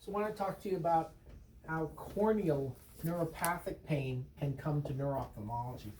So I want to talk to you about how corneal neuropathic pain can come to neuro-ophthalmology.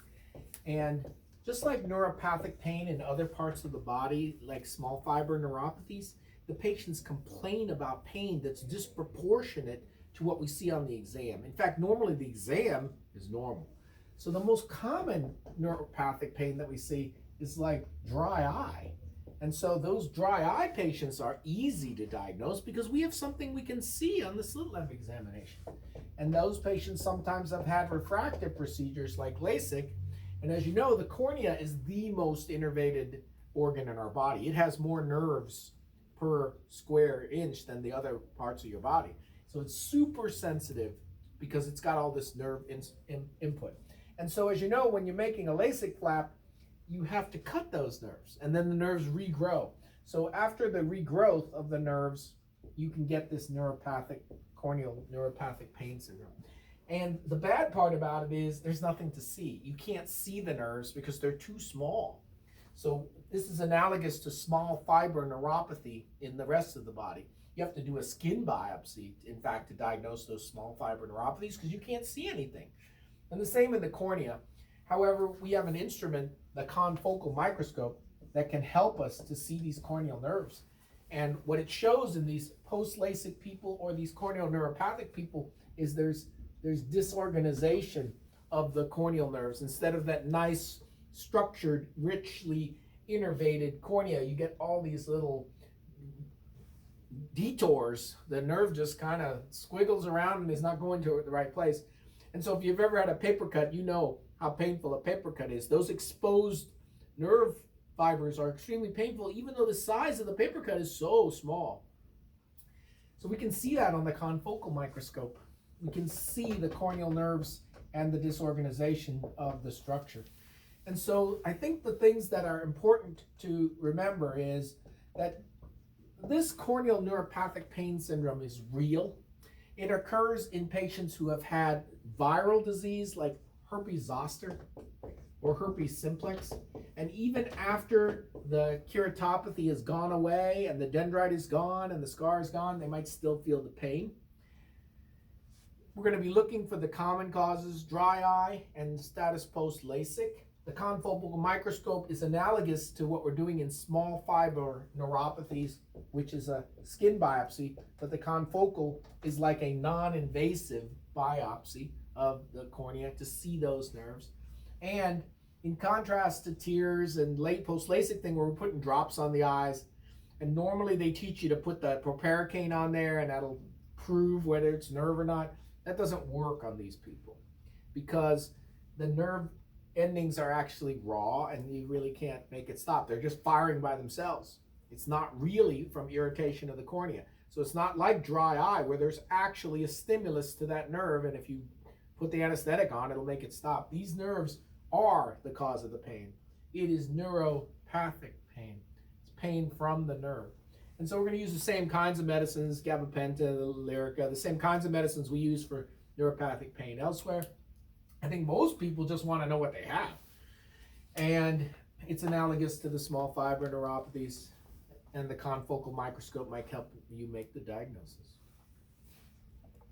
And just like neuropathic pain in other parts of the body, like small fiber neuropathies, the patients complain about pain that's disproportionate to what we see on the exam. In fact, normally the exam is normal. So the most common neuropathic pain that we see is like dry eye. And so those dry eye patients are easy to diagnose because we have something we can see on the slit lamp examination. And those patients sometimes have had refractive procedures like LASIK. And as you know, the cornea is the most innervated organ in our body. It has more nerves per square inch than the other parts of your body. So it's super sensitive because it's got all this nerve input. And so as you know, when you're making a LASIK flap, you have to cut those nerves and then the nerves regrow. So after the regrowth of the nerves, you can get this corneal neuropathic pain syndrome. And the bad part about it is there's nothing to see. You can't see the nerves because they're too small. So this is analogous to small fiber neuropathy in the rest of the body. You have to do a skin biopsy, in fact, to diagnose those small fiber neuropathies because you can't see anything. And the same in the cornea. However, we have an instrument, the confocal microscope, that can help us to see these corneal nerves. And what it shows in these post-LASIK people or these corneal neuropathic people is there's disorganization of the corneal nerves. Instead of that nice, structured, richly innervated cornea, you get all these little detours. The nerve just kind of squiggles around and is not going to the right place. And so if you've ever had a paper cut, you know how painful a paper cut is. Those exposed nerve fibers are extremely painful, even though the size of the paper cut is so small. So we can see that on the confocal microscope. We can see the corneal nerves and the disorganization of the structure. And so I think the things that are important to remember is that this corneal neuropathic pain syndrome is real. It occurs in patients who have had viral disease like herpes zoster or herpes simplex. And even after the keratopathy has gone away and the dendrite is gone and the scar is gone, they might still feel the pain. We're going to be looking for the common causes, dry eye and status post-LASIK. The confocal microscope is analogous to what we're doing in small fiber neuropathies, which is a skin biopsy, but the confocal is like a non-invasive biopsy of the cornea to see those nerves. And in contrast to tears and late post-LASIK thing where we're putting drops on the eyes, and normally they teach you to put the proparacaine on there and that'll prove whether it's nerve or not. That doesn't work on these people because the nerve endings are actually raw and you really can't make it stop. They're just firing by themselves. It's not really from irritation of the cornea. So it's not like dry eye where there's actually a stimulus to that nerve, and if you put the anesthetic on, it'll make it stop. These nerves are the cause of the pain. It is neuropathic pain. It's pain from the nerve. And so we're going to use the same kinds of medicines, gabapentin, Lyrica, the same kinds of medicines we use for neuropathic pain elsewhere. I think most people just want to know what they have. And it's analogous to the small fiber neuropathies, and the confocal microscope might help you make the diagnosis.